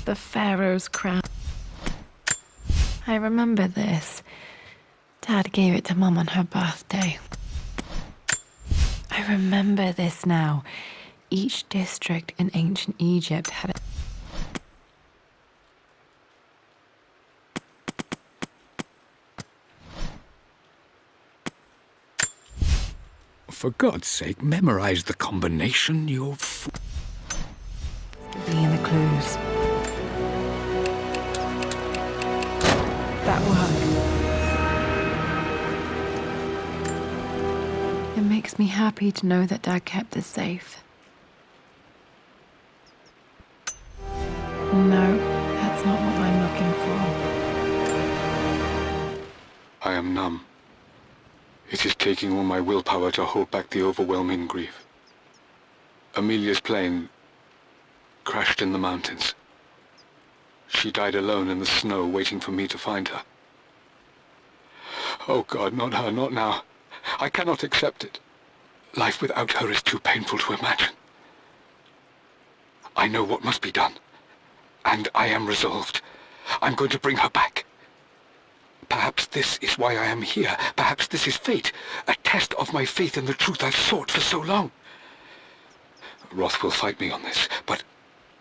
the Pharaoh's crown. I remember this. Dad gave it to Mum on her birthday. I remember this now. Each district in ancient Egypt had a... For God's sake, memorize the combination, you fool. be in the clues. That worked. It makes me happy to know that Dad kept this safe. No, that's not what I'm looking for. I am numb. It is taking all my willpower to hold back the overwhelming grief. Amelia's plane crashed in the mountains. She died alone in the snow, waiting for me to find her. Oh God, not her, not now. I cannot accept it. Life without her is too painful to imagine. I know what must be done, and I am resolved. I'm going to bring her back. Perhaps this is why I am here. Perhaps this is fate, a test of my faith in the truth I've sought for so long. Roth will fight me on this, but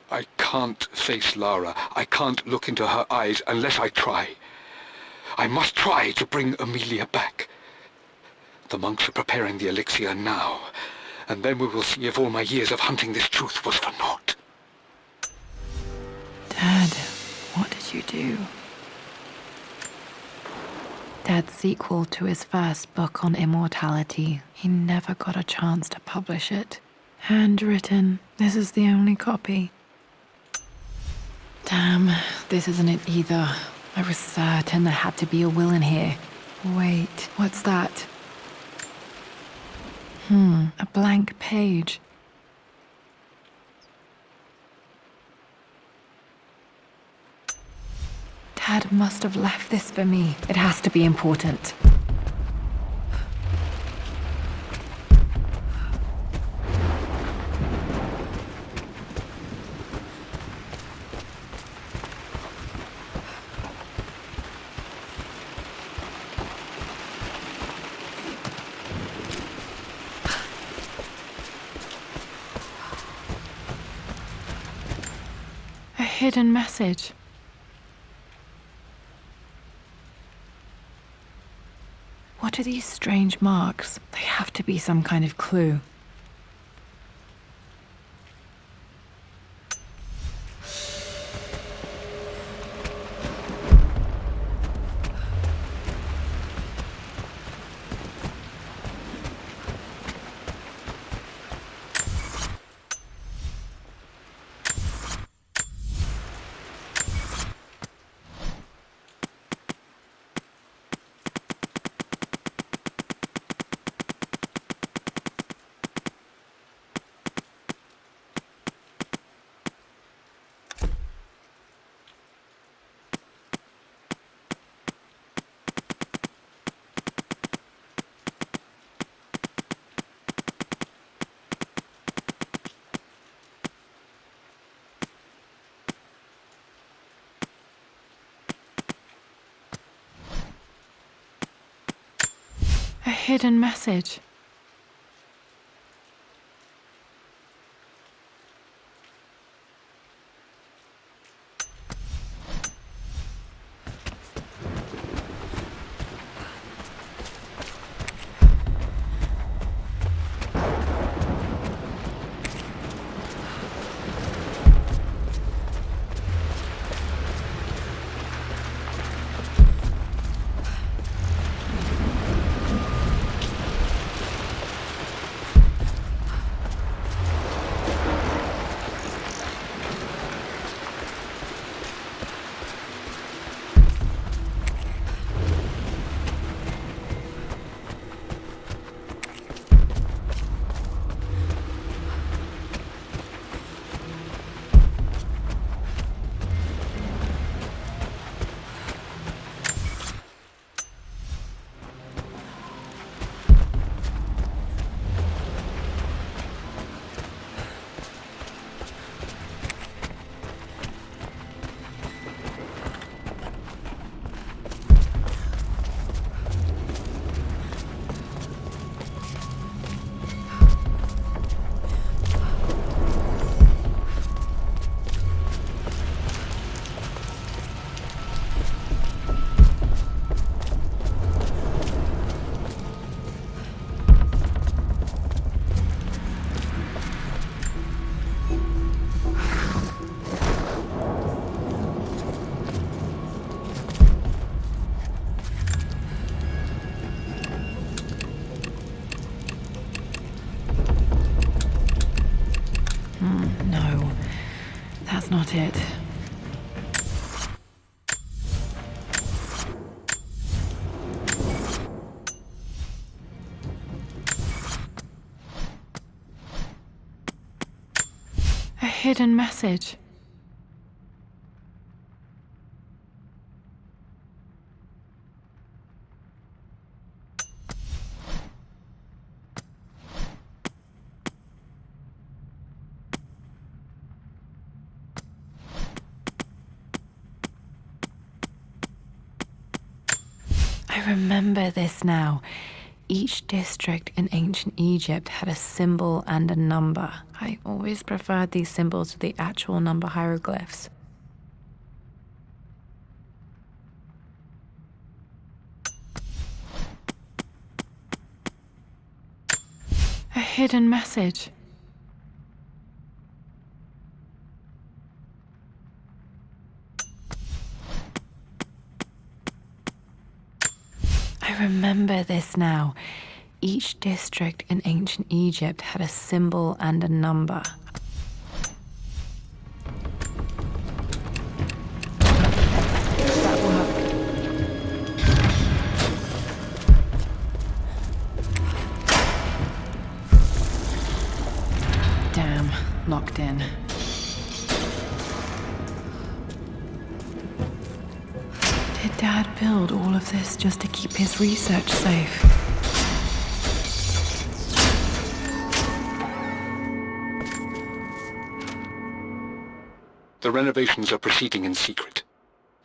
I can't face Lara. I can't look into her eyes unless I try. I must try to bring Amelia back. The monks are preparing the elixir now, and then we will see if all my years of hunting this truth was for naught. Dad, what did you do? Dad's sequel to his first book on immortality. He never got a chance to publish it. Handwritten. This is the only copy. Damn, this isn't it either. I was certain there had to be a will in here. Wait, what's that? A blank page. Dad must have left this for me. It has to be important. A hidden message. What are these strange marks? They have to be some kind of clue. A hidden message. hidden message. I remember this now. Each district in ancient Egypt had a symbol and a number. I always preferred these symbols to the actual number hieroglyphs. A hidden message. I remember this now. Each district in ancient Egypt had a symbol and a number. That worked. Damn, locked in. Did Dad build all of this just to keep his research safe? The renovations are proceeding in secret.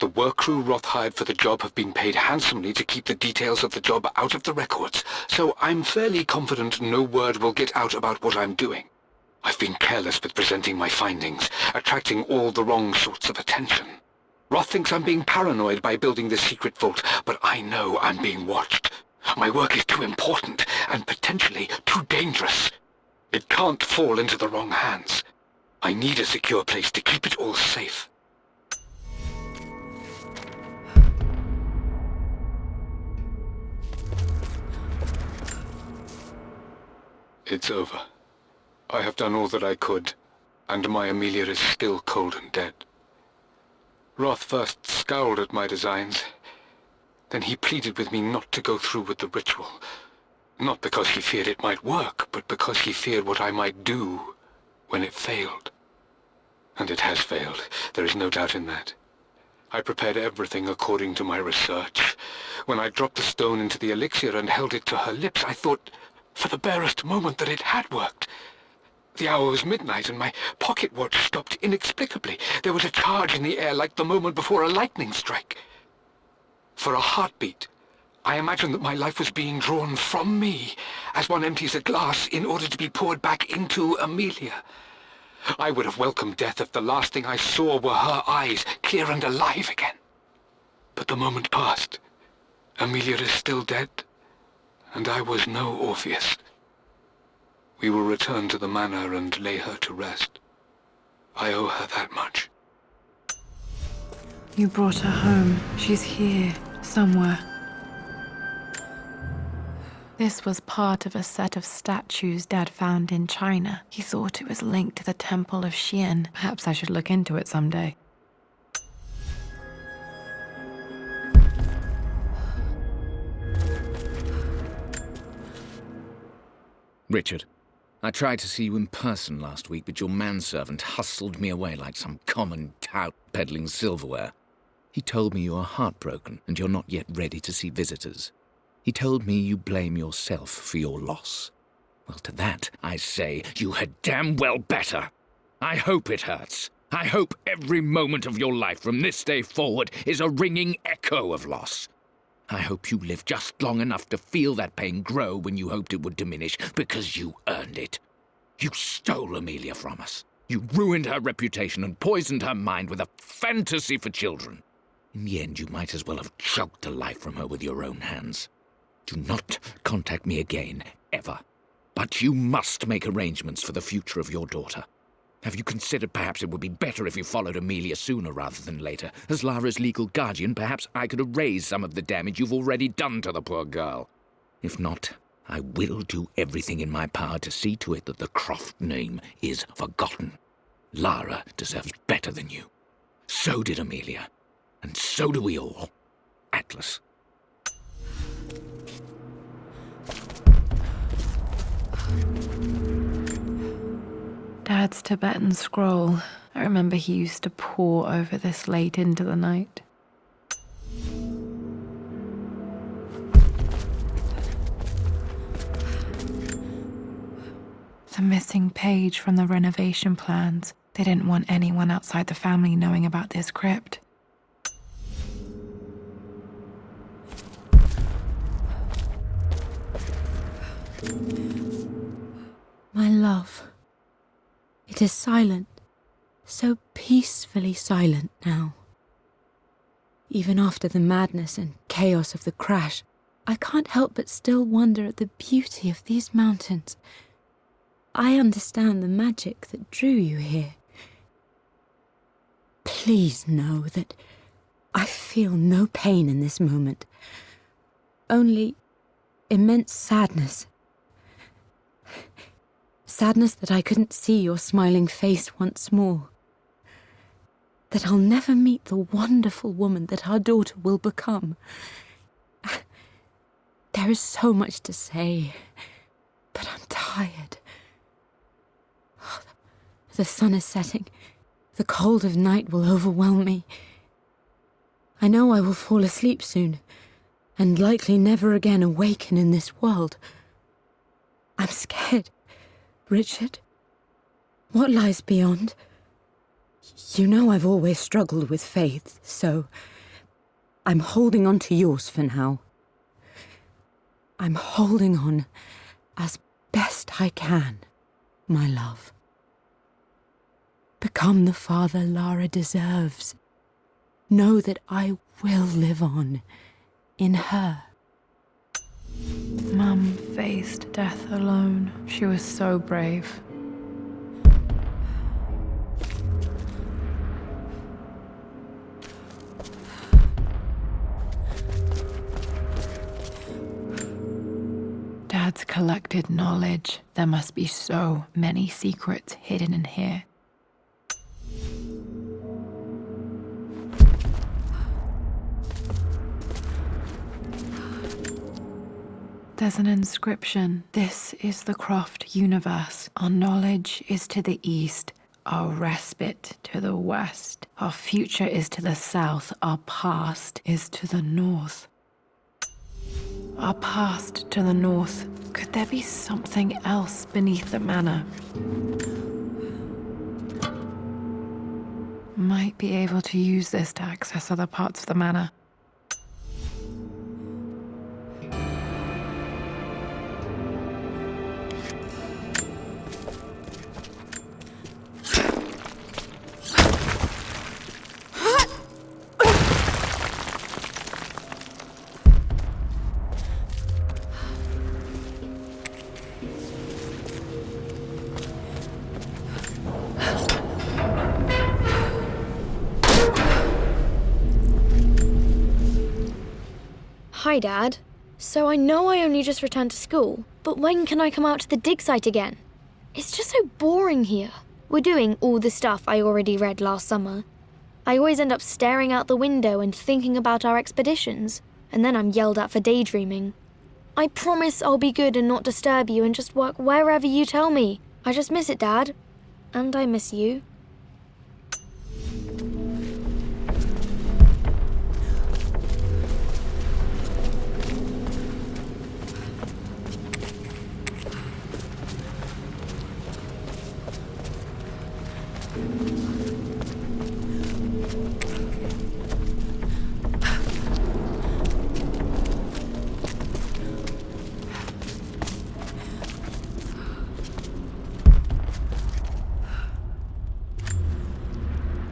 The work crew Roth hired for the job have been paid handsomely to keep the details of the job out of the records, so I'm fairly confident no word will get out about what I'm doing. I've been careless with presenting my findings, attracting all the wrong sorts of attention. Roth thinks I'm being paranoid by building this secret vault, but I know I'm being watched. My work is too important and potentially too dangerous. It can't fall into the wrong hands. I need a secure place to keep it all safe. It's over. I have done all that I could, and my Amelia is still cold and dead. Roth first scowled at my designs. Then he pleaded with me not to go through with the ritual. Not because he feared it might work, but because he feared what I might do when it failed. And it has failed. There is no doubt in that. I prepared everything according to my research. When I dropped the stone into the elixir and held it to her lips, I thought for the barest moment that it had worked. The hour was midnight and my pocket watch stopped inexplicably. There was a charge in the air like the moment before a lightning strike. For a heartbeat, I imagined that my life was being drawn from me as one empties a glass in order to be poured back into Amelia. I would have welcomed death if the last thing I saw were her eyes, clear and alive again. But the moment passed. Amelia is still dead, and I was no Orpheus. We will return to the manor and lay her to rest. I owe her that much. You brought her home. She's here, somewhere. This was part of a set of statues Dad found in China. He thought it was linked to the Temple of Xian. Perhaps I should look into it someday. Richard, I tried to see you in person last week, but your manservant hustled me away like some common tout peddling silverware. He told me you are heartbroken and you're not yet ready to see visitors. He told me you blame yourself for your loss. Well, to that, I say you had damn well better. I hope it hurts. I hope every moment of your life from this day forward is a ringing echo of loss. I hope you live just long enough to feel that pain grow when you hoped it would diminish, because you earned it. You stole Amelia from us. You ruined her reputation and poisoned her mind with a fantasy for children. In the end, you might as well have choked the life from her with your own hands. Do not contact me again, ever. But you must make arrangements for the future of your daughter. Have you considered perhaps it would be better if you followed Amelia sooner rather than later? As Lara's legal guardian, perhaps I could erase some of the damage you've already done to the poor girl. If not, I will do everything in my power to see to it that the Croft name is forgotten. Lara deserves better than you. So did Amelia. And so do we all. Atlas. Dad Dad's Tibetan scroll. I remember he used to pore over this late into the night. The missing page from the renovation plans. They didn't want anyone outside the family knowing about this crypt. My love, it is silent, so peacefully silent now. Even after the madness and chaos of the crash, I can't help but still wonder at the beauty of these mountains. I understand the magic that drew you here. Please know that I feel no pain in this moment, only immense sadness. Sadness that I couldn't see your smiling face once more. That I'll never meet the wonderful woman that our daughter will become. There is so much to say, but I'm tired. The sun is setting. The cold of night will overwhelm me. I know I will fall asleep soon, and likely never again awaken in this world. I'm scared. Richard, what lies beyond? You know I've always struggled with faith, so I'm holding on to yours for now. I'm holding on as best I can, my love. Become the father Lara deserves. Know that I will live on in her. Mum faced death alone. She was so brave. Dad's collected knowledge. There must be so many secrets hidden in here. There's an inscription. This is the Croft universe. Our knowledge is to the east, our respite to the west. Our future is to the south, our past is to the north. Our past to the north. Could there be something else beneath the manor? Might be able to use this to access other parts of the manor. Hi, Dad. So I know I only just returned to school, but when can I come out to the dig site again? It's just so boring here. We're doing all the stuff I already read last summer. I always end up staring out the window and thinking about our expeditions, and then I'm yelled at for daydreaming. I promise I'll be good and not disturb you and just work wherever you tell me. I just miss it, Dad. And I miss you.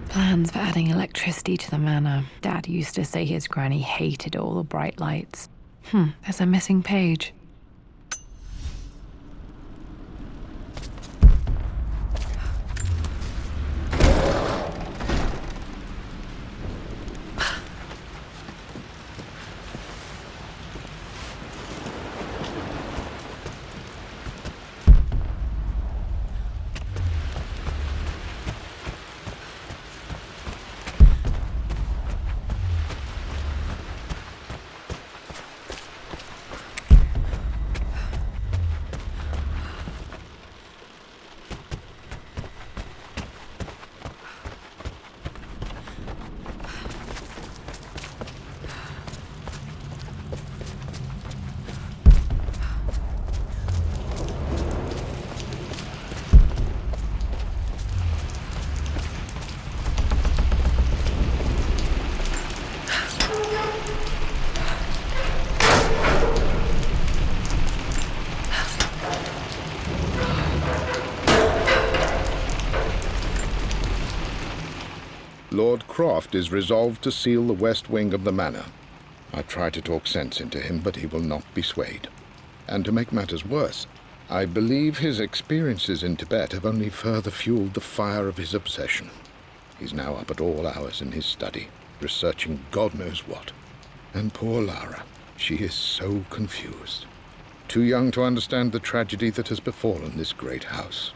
Plans for adding electricity to the manor. Dad used to say his granny hated all the bright lights. There's a missing page. Lord Croft is resolved to seal the west wing of the manor. I try to talk sense into him, but he will not be swayed. And to make matters worse, I believe his experiences in Tibet have only further fueled the fire of his obsession. He's now up at all hours in his study, researching God knows what. And poor Lara, she is so confused. Too young to understand the tragedy that has befallen this great house.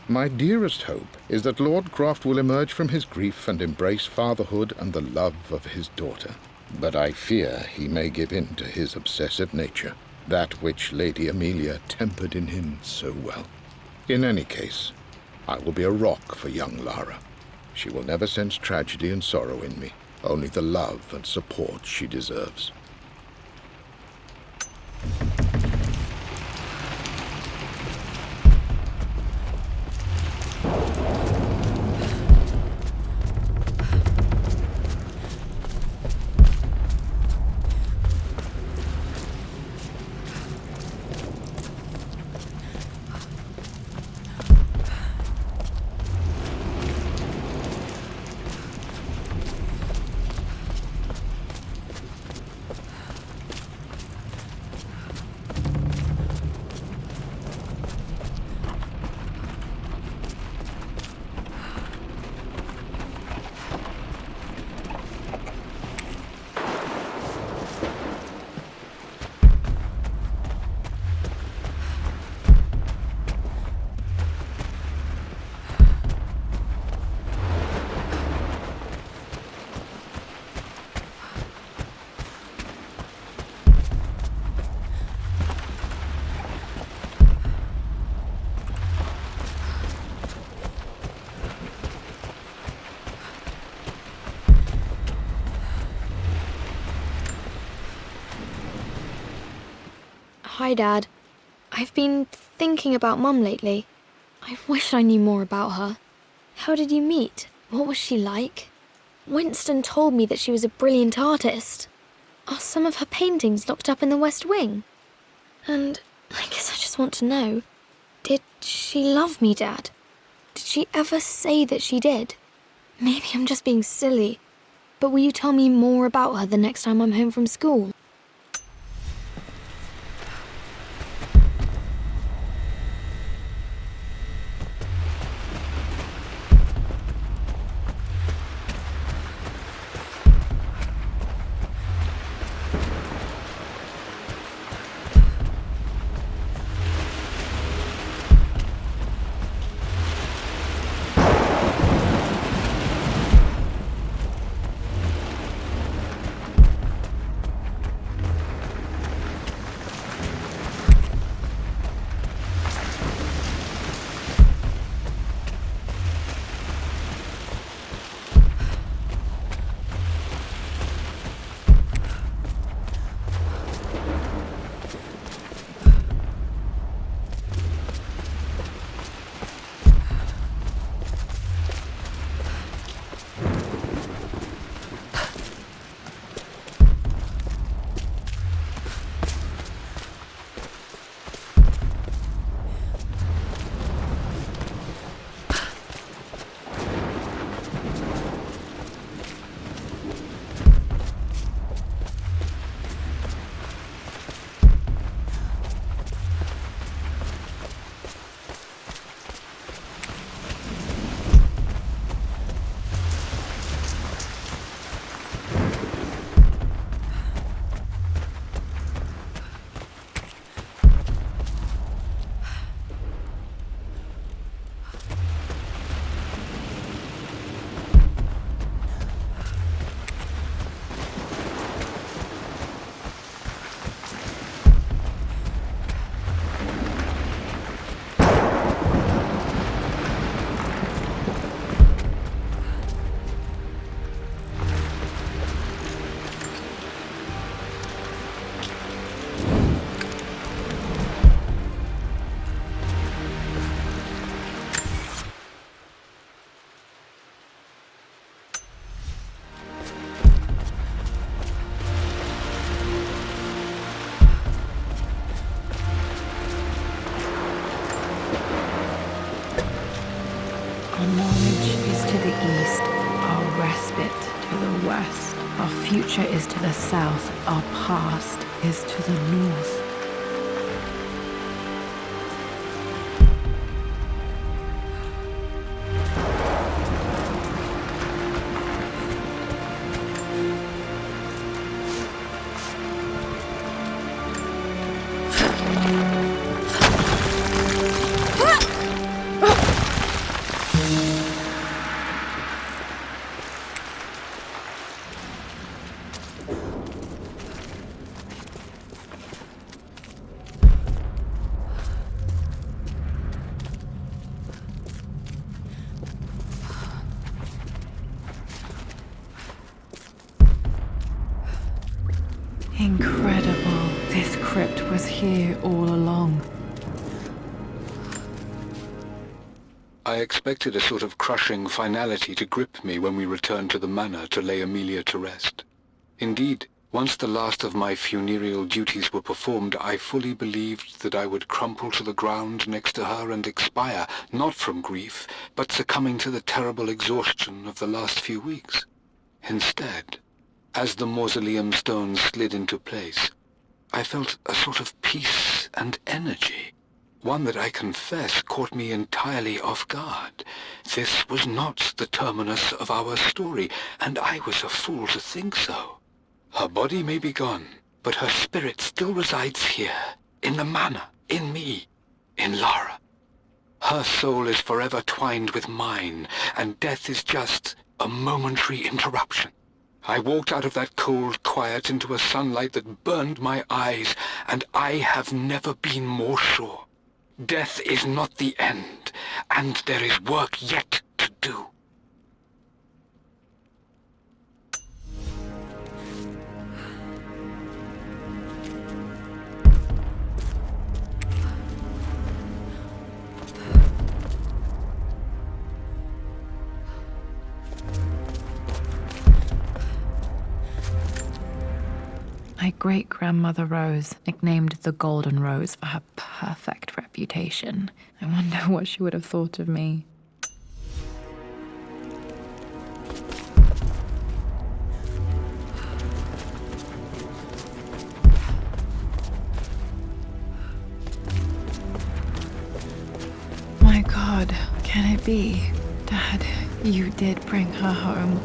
My dearest hope is that Lord Croft will emerge from his grief and embrace fatherhood and the love of his daughter. But I fear he may give in to his obsessive nature, that which Lady Amelia tempered in him so well. In any case, I will be a rock for young Lara. She will never sense tragedy and sorrow in me, only the love and support she deserves. Hi, Dad. I've been thinking about Mum lately. I wish I knew more about her. How did you meet? What was she like? Winston told me that she was a brilliant artist. Are some of her paintings locked up in the West Wing? And I guess I just want to know, did she love me, Dad? Did she ever say that she did? Maybe I'm just being silly, but will you tell me more about her the next time I'm home from school? respite to the west. Our future is to the south. Our past is to the north. Incredible. This crypt was here all along. I expected a sort of crushing finality to grip me when we returned to the manor to lay Amelia to rest. Indeed, once the last of my funereal duties were performed, I fully believed that I would crumple to the ground next to her and expire, not from grief, but succumbing to the terrible exhaustion of the last few weeks. Instead, as the mausoleum stones slid into place, I felt a sort of peace and energy, one that I confess caught me entirely off guard. This was not the terminus of our story, and I was a fool to think so. Her body may be gone, but her spirit still resides here, in the manor, in me, in Lara. Her soul is forever twined with mine, and death is just a momentary interruption. I walked out of that cold quiet into a sunlight that burned my eyes, and I have never been more sure. Death is not the end, and there is work yet to do. My great-grandmother Rose, nicknamed the Golden Rose for her perfect reputation. I wonder what she would have thought of me. My God, can it be? Dad, you did bring her home.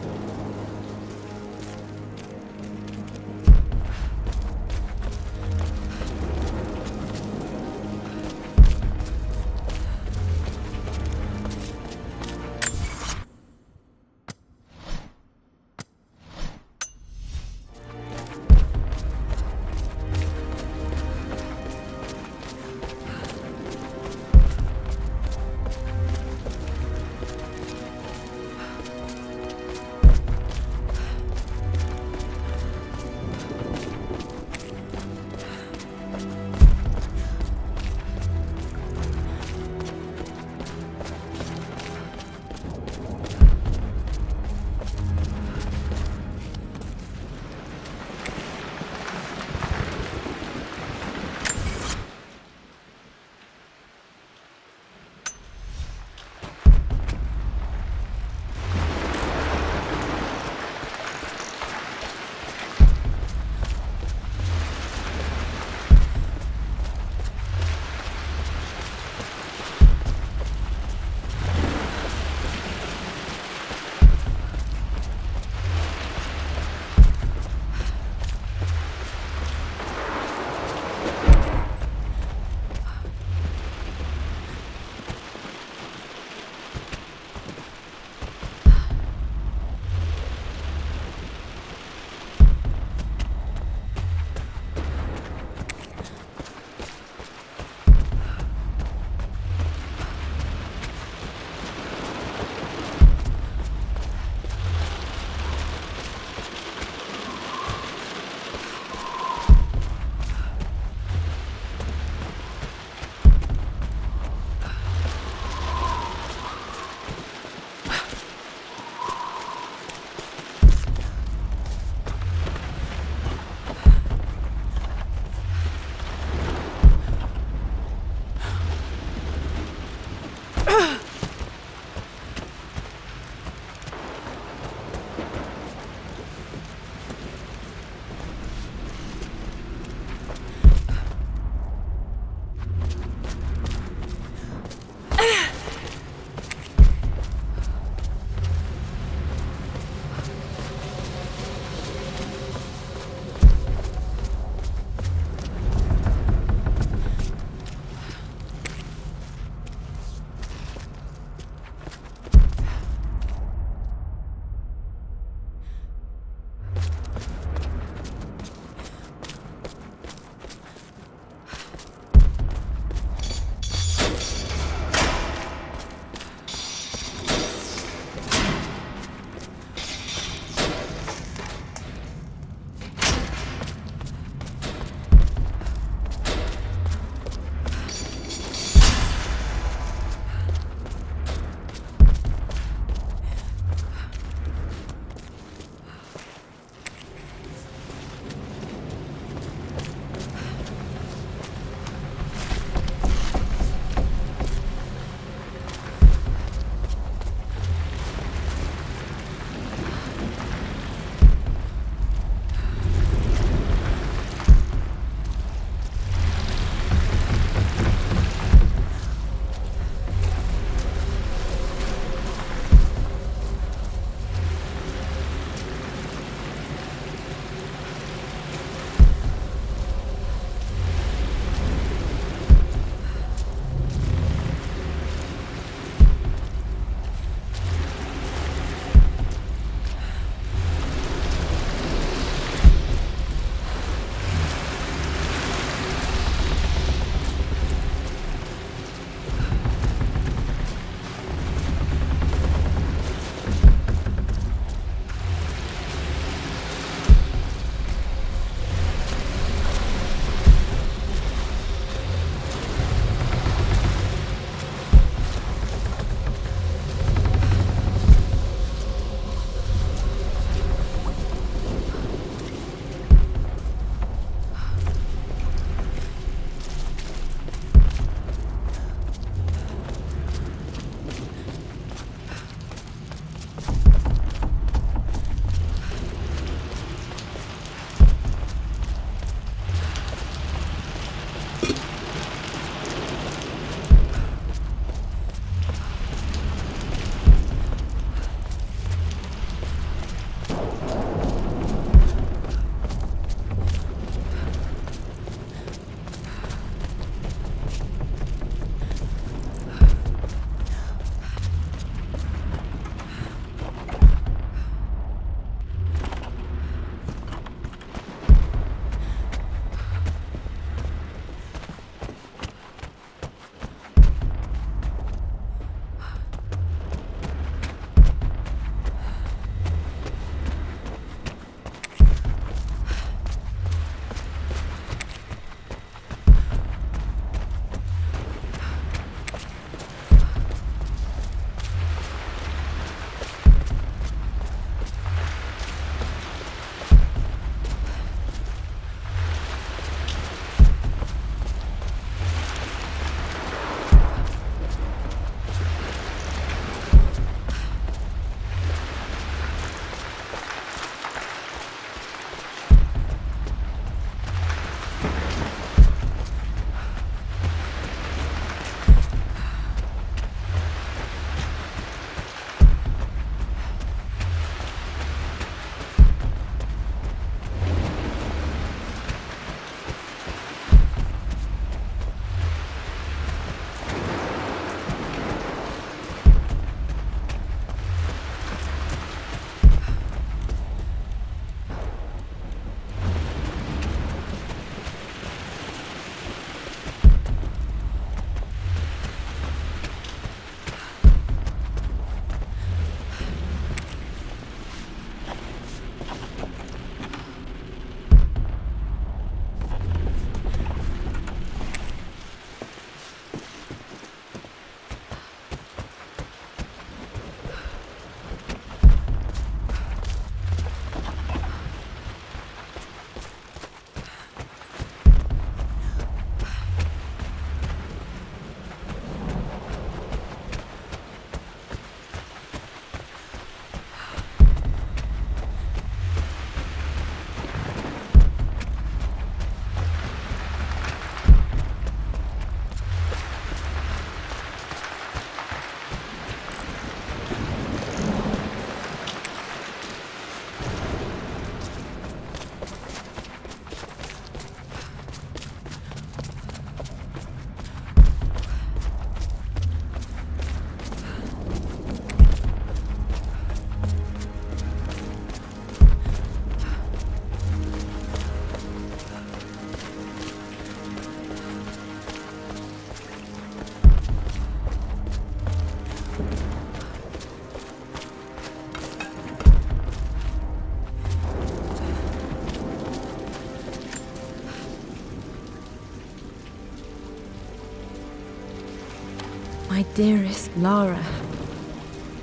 My dearest Lara,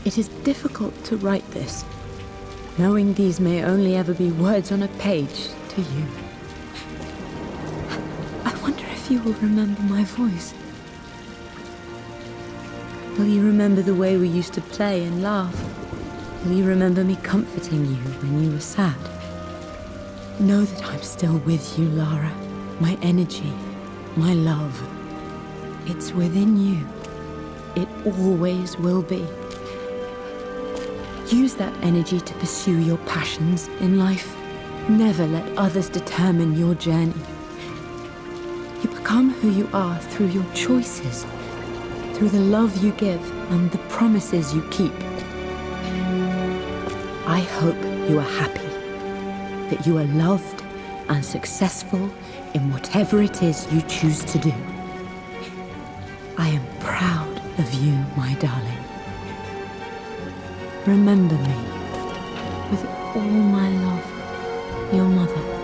it is difficult to write this, knowing these may only ever be words on a page to you. I wonder if you will remember my voice. Will you remember the way we used to play and laugh? Will you remember me comforting you when you were sad? Know that I'm still with you, Lara. My energy, my love. It's within you. It always will be. Use that energy to pursue your passions in life. Never let others determine your journey. You become who you are through your choices, through the love you give and the promises you keep. I hope you are happy, that you are loved and successful in whatever it is you choose to do. I am proud of you, my darling. Remember me with all my love, your mother.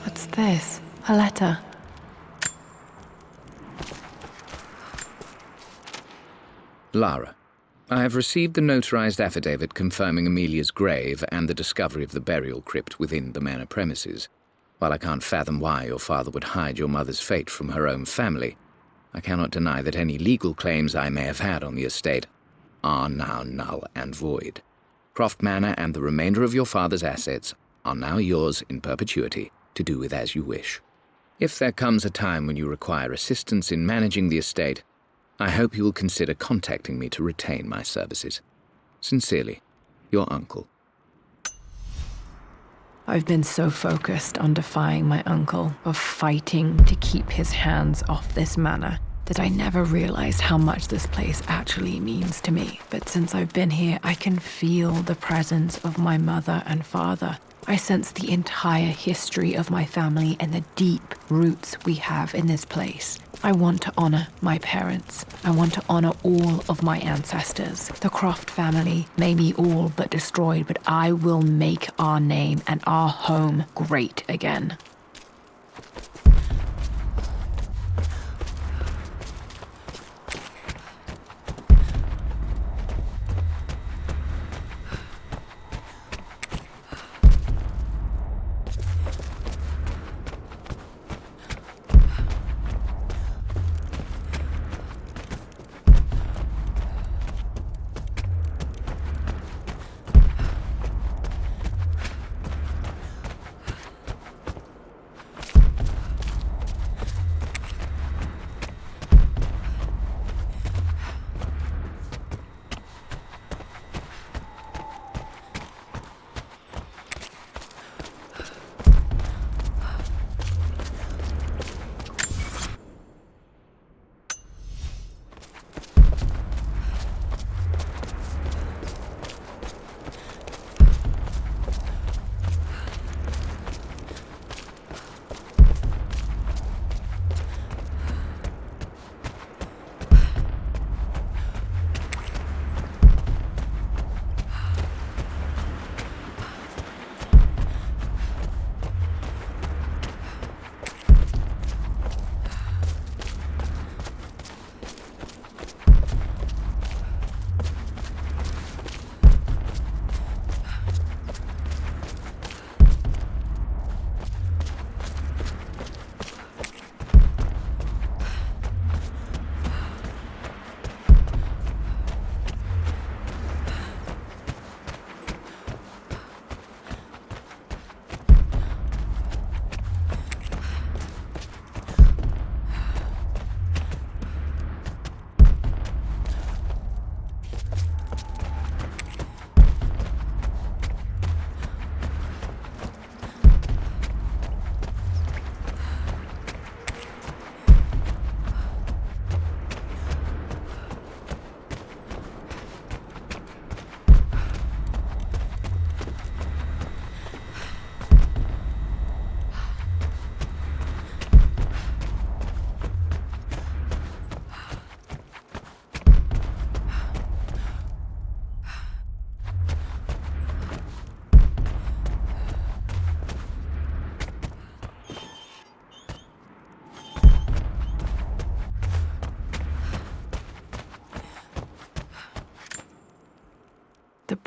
What's this? A letter. Lara, I have received the notarized affidavit confirming Amelia's grave and the discovery of the burial crypt within the manor premises. While I can't fathom why your father would hide your mother's fate from her own family, I cannot deny that any legal claims I may have had on the estate are now null and void. Croft Manor and the remainder of your father's assets are now yours in perpetuity to do with as you wish. If there comes a time when you require assistance in managing the estate, I hope you will consider contacting me to retain my services. Sincerely, your uncle. I've been so focused on defying my uncle, of fighting to keep his hands off this manor, that I never realized how much this place actually means to me. But since I've been here, I can feel the presence of my mother and father. I sense the entire history of my family and the deep roots we have in this place. I want to honor my parents. I want to honor all of my ancestors. The Croft family may be all but destroyed, but I will make our name and our home great again.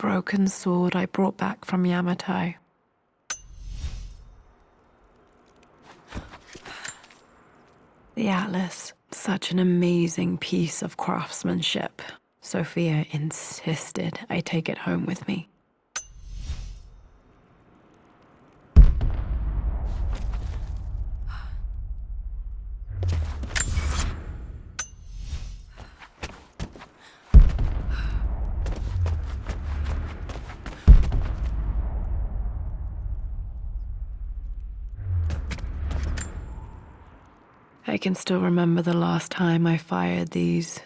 broken sword I brought back from Yamato. The Atlas, such an amazing piece of craftsmanship. Sophia insisted I take it home with me. I can still remember the last time I fired these